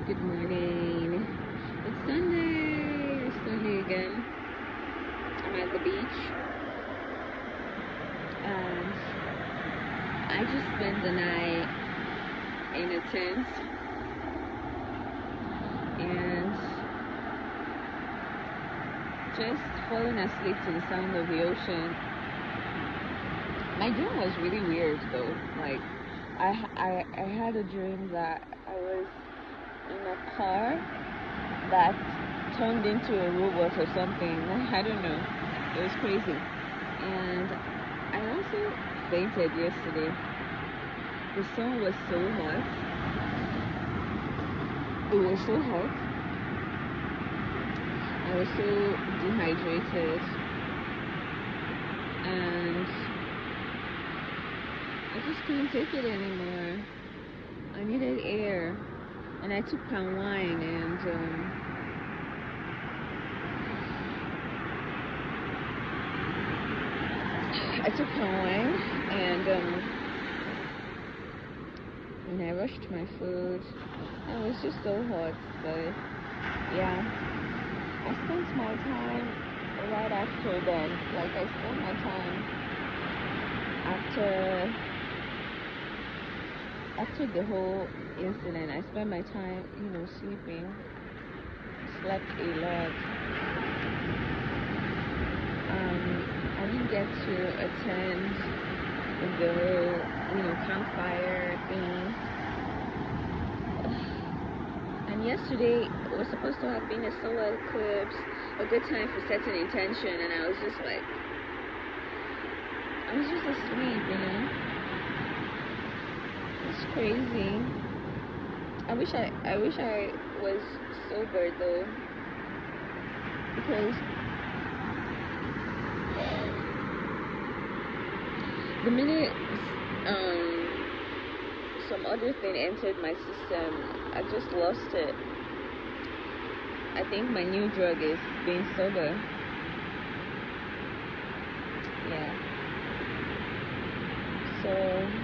Good morning. It's Sunday. It's Sunday again. I'm at the beach. And I just spent the night in a tent and just falling asleep to the sound of the ocean. My dream was really weird though. Like I had a dream that I was in a car that turned into a robot or something. I don't know. It was crazy. And I also fainted yesterday. The sun was so hot. It was so hot. I was so dehydrated. And I just couldn't take it anymore. I needed air. And I took palm wine and when I rushed my food, it was just so hot. But yeah, I spent my time right after then. Like I spent my time after the whole incident. I spent my time, sleeping. Slept a lot. I didn't get to attend the whole, campfire thing. And yesterday was supposed to have been a solar eclipse, a good time for setting intention, and I was just asleep. It's crazy. I wish I was sober though, because the minute some other thing entered my system, I just lost it. I think my new drug is being sober. Yeah. So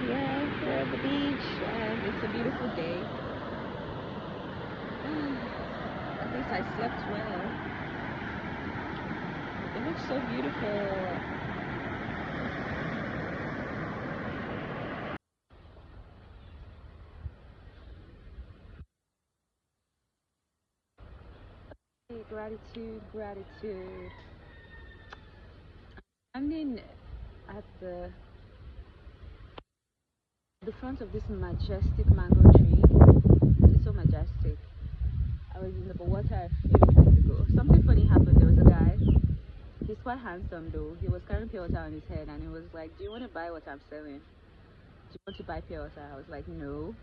yeah, we're at the beach and it's a beautiful day. At least I slept well. It looks so beautiful. Gratitude. Standing at the front of this majestic mango tree. It's so majestic. I was in the water a few minutes ago. Something funny happened. There was a guy. He's quite handsome though. He was carrying pure water on his head and he was like, "Do you want to buy what I'm selling? Do you want to buy pure water?" I was like, "No."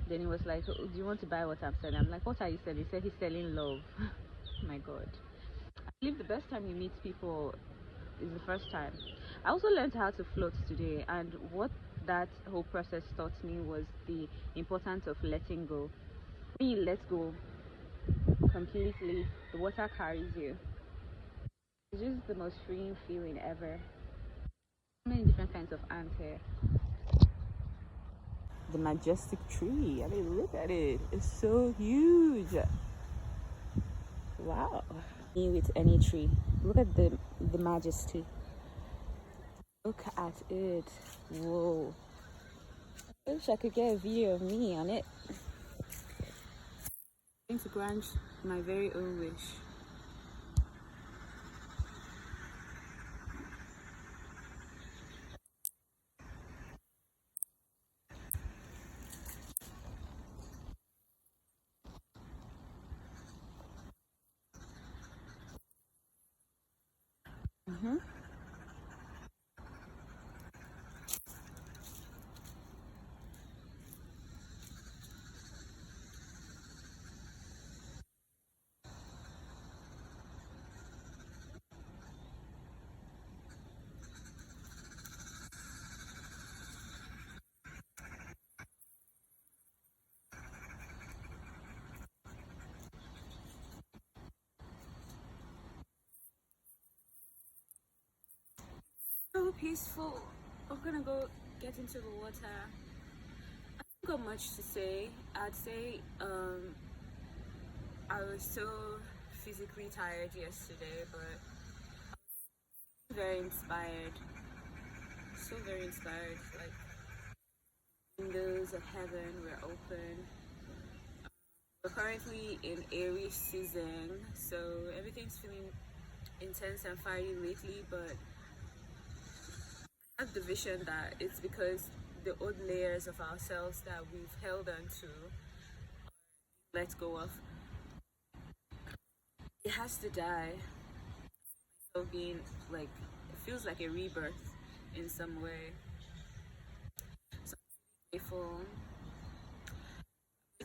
Then he was like, "Oh, do you want to buy what I'm selling?" I'm like, "What are you selling?" He said he's selling love. My God. I believe the best time you meet people is the first time. I also learned how to float today, and what that whole process taught me was the importance of letting go. When you let go completely, the water carries you. It's just the most freeing feeling ever. Many different kinds of ants here. The majestic tree. I mean, look at it. It's so huge. Wow. Me with any tree. Look at the majesty. Look at it. Whoa. I wish I could get a video of me on it. I'm going to grant my very own wish. Mm-hmm. So peaceful. I'm gonna go get into the water. I haven't got much to say. I'd say I was so physically tired yesterday, but very inspired. So very inspired. Like windows of heaven were open. We're currently in Aries season, so everything's feeling intense and fiery lately, but I have the vision that it's because the old layers of ourselves that we've held on to, let go of, it has to die. So being like, it feels like a rebirth in some way. So I'm grateful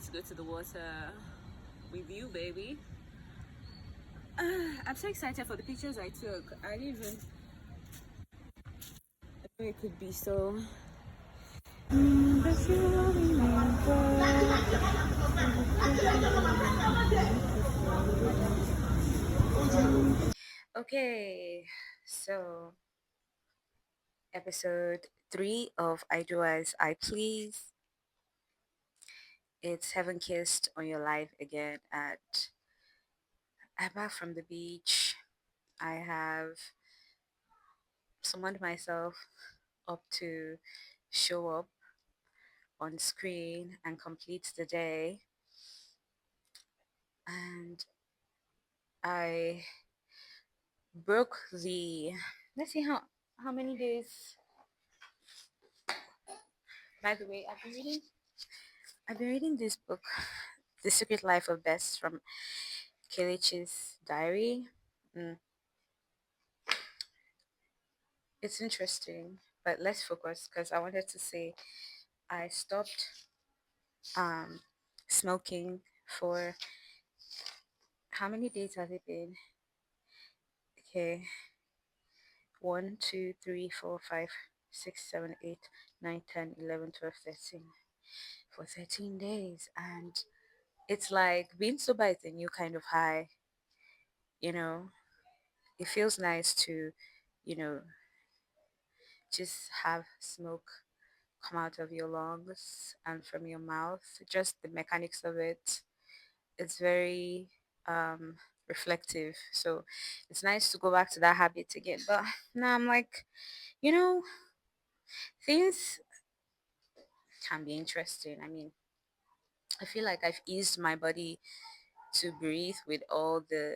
to go to the water with you, baby. I'm so excited for the pictures I took. I didn't even know it could be so. Okay, so episode 3 of I Do As I Please. It's Heaven Kissed on Your Life again. I'm back from the beach. I have summoned myself up to show up on screen and complete the day. And I broke the, let's see how many days. By the way, I've been reading this book, The Secret Life of Best from Kilich's diary. Mm, it's interesting, but let's focus because I wanted to say I stopped um smoking for how many days has it been? Okay, 1, 2, 3, 4, 5, 6, 7, 8, 9, 10, 11, 12, 13. For 13 days, and it's like being sober is a new kind of high. You know, it feels nice to, you know, just have smoke come out of your lungs and from your mouth. Just the mechanics of it. It's very reflective. So it's nice to go back to that habit again. But now I'm like, you know, things can be interesting. I mean, I feel like I've eased my body to breathe with all the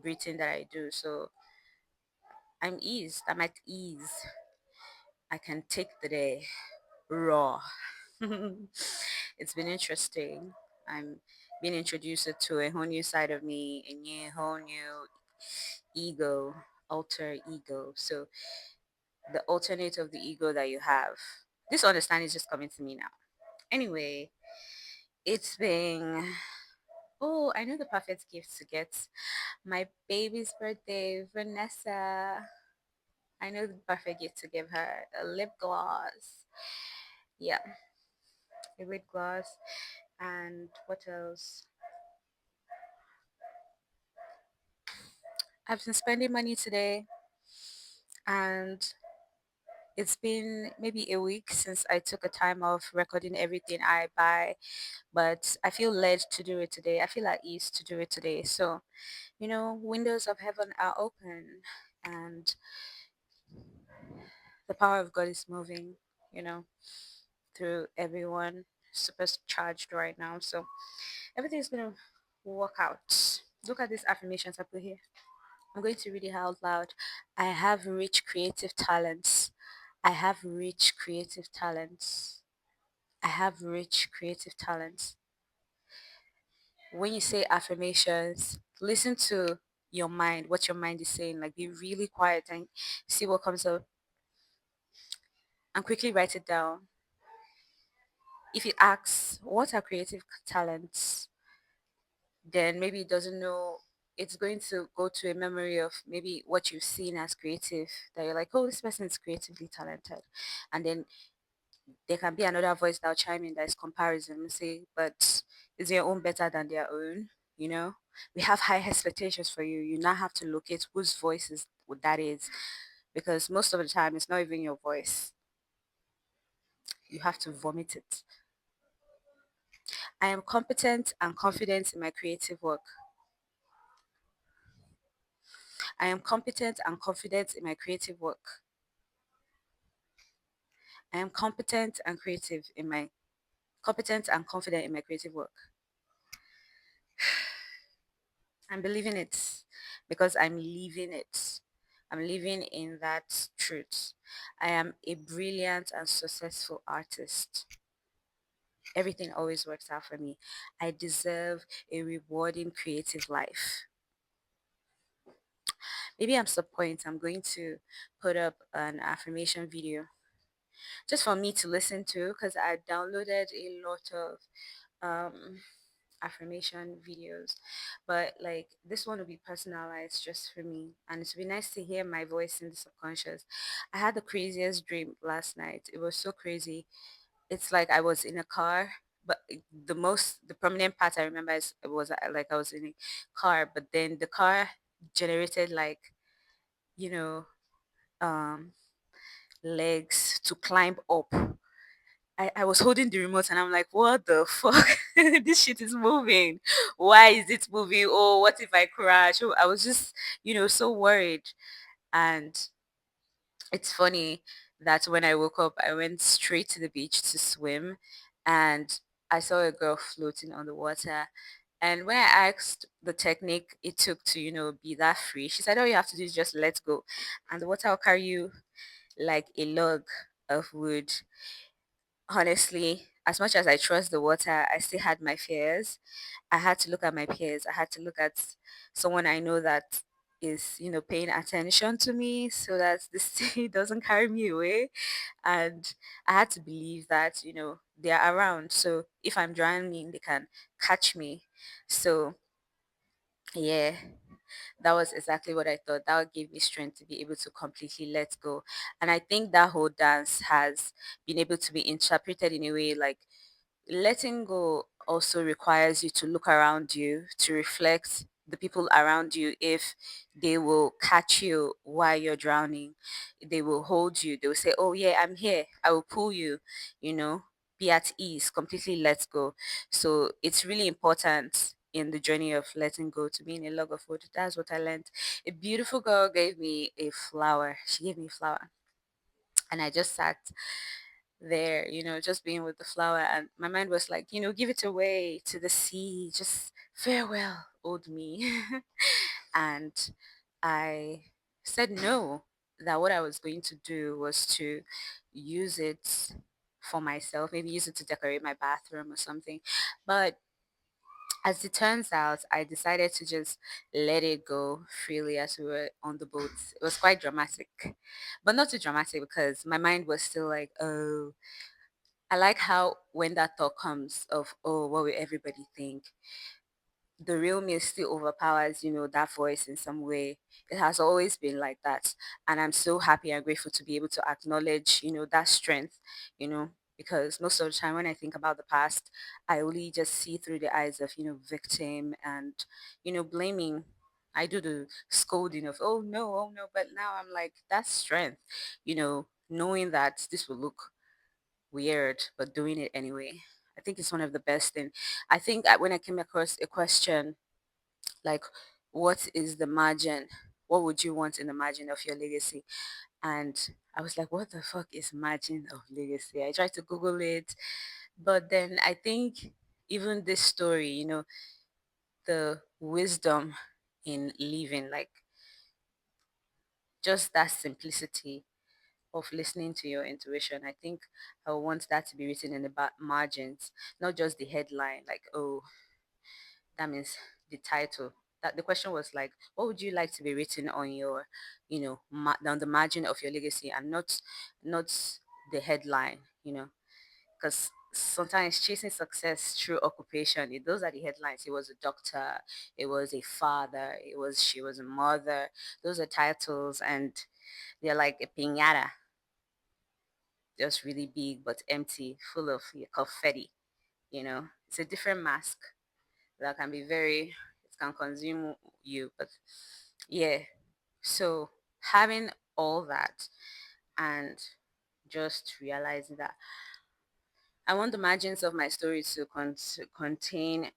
breathing that I do. So I'm eased. I'm at ease. I can take the day raw. It's been interesting. I'm being introduced to a whole new side of me, whole new ego, alter ego. So the alternate of the ego that you have. This understanding is just coming to me now. Anyway, it's been, oh, I know the perfect gift to get my baby's birthday, Vanessa. I know the perfect gift to give her a lip gloss. Yeah, a lip gloss. And what else? I've been spending money today, and it's been maybe a week since I took a time off recording everything I buy, but I feel led to do it today. I feel at ease to do it today. So, windows of heaven are open, and the power of God is moving, you know, through everyone, supercharged right now. So everything's gonna work out. Look at these affirmations I put here. I'm going to read it out loud. I have rich creative talents. I have rich creative talents. I have rich creative talents. When you say affirmations, listen to your mind, what your mind is saying. Like, be really quiet and see what comes up and quickly write it down. If it asks, what are creative talents? Then maybe it doesn't know. It's going to go to a memory of maybe what you've seen as creative, that you're like, oh, this person is creatively talented. And then there can be another voice that'll chime in that is comparison and say, but is your own better than their own? You know, we have high expectations for you. You now have to locate whose voice is what that is, because most of the time it's not even your voice. You have to vomit it. I am competent and confident in my creative work. I am competent and confident in my creative work. I am competent and confident in my creative work. I'm believing it because I'm living it. I'm living in that truth. I am a brilliant and successful artist. Everything always works out for me. I deserve a rewarding creative life. Maybe at some point I'm going to put up an affirmation video just for me to listen to because I downloaded a lot of um affirmation videos, but like this one will be personalized just for me, and it would be nice to hear my voice in the subconscious. I had the craziest dream last night. It was so crazy. It's like I was in a car, but the prominent part I remember is it was like I was in a car, but then the car generated like, you know, um legs to climb up. I was holding the remote and I'm like, what the fuck? This shit is moving. Why is it moving? Oh, what if I crash? Oh, I was just, so worried. And it's funny that when I woke up, I went straight to the beach to swim, and I saw a girl floating on the water. And when I asked the technique it took to, be that free, she said, all you have to do is just let go. And the water will carry you like a log of wood. Honestly, as much as I trust the water, I still had my fears. I had to look at my peers. I had to look at someone I know that is, paying attention to me so that the sea doesn't carry me away. And I had to believe that, they're around. So if I'm drowning, they can catch me. So yeah, that was exactly what I thought. That would give me strength to be able to completely let go. And I think that whole dance has been able to be interpreted in a way like letting go also requires you to look around you, to reflect the people around you if they will catch you while you're drowning. They will hold you. They will say, oh, yeah, I'm here. I will pull you, you know, be at ease, completely let go. So it's really important in the journey of letting go to be in a log of wood. That's what I learned. A beautiful girl gave me a flower. She gave me a flower. And I just sat there, just being with the flower. And my mind was like, give it away to the sea. Just farewell, old me. And I said no, that what I was going to do was to use it for myself, maybe use it to decorate my bathroom or something. But as it turns out, I decided to just let it go freely as we were on the boat. It was quite dramatic, but not too dramatic because my mind was still like, oh, I like how when that thought comes of, oh, what will everybody think? The real me still overpowers, that voice in some way. It has always been like that. And I'm so happy and grateful to be able to acknowledge, that strength, because most of the time when I think about the past, I only just see through the eyes of, victim and, blaming. I do the scolding of, oh no. But now I'm like, that's strength, knowing that this will look weird, but doing it anyway. I think it's one of the best thing. I think when I came across a question like, what is the margin? What would you want in the margin of your legacy? And I was like, what the fuck is margin of legacy? I tried to Google it, but then I think even this story, the wisdom in living, like just that simplicity of listening to your intuition. I think I want that to be written in the margins, not just the headline, like, oh, that means the title. That the question was like, what would you like to be written on your, on the margin of your legacy, and not the headline, because sometimes chasing success through occupation, those are the headlines. It was a doctor, it was a father, she was a mother. Those are titles, and they're like a piñata, just really big but empty, full of confetti. It's a different mask that can be it can consume you. But yeah, so having all that and just realizing that I want the margins of my story to contain,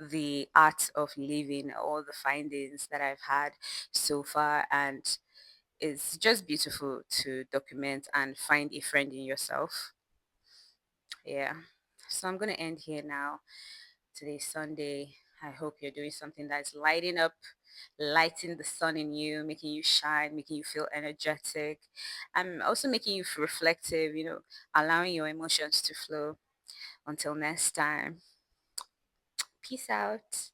the art of living, all the findings that I've had so far. And it's just beautiful to document and find a friend in yourself. Yeah. So I'm going to end here now. Today's Sunday. I hope you're doing something that's lighting up, lighting the sun in you, making you shine, making you feel energetic, and also making you reflective, allowing your emotions to flow. Until next time, peace out.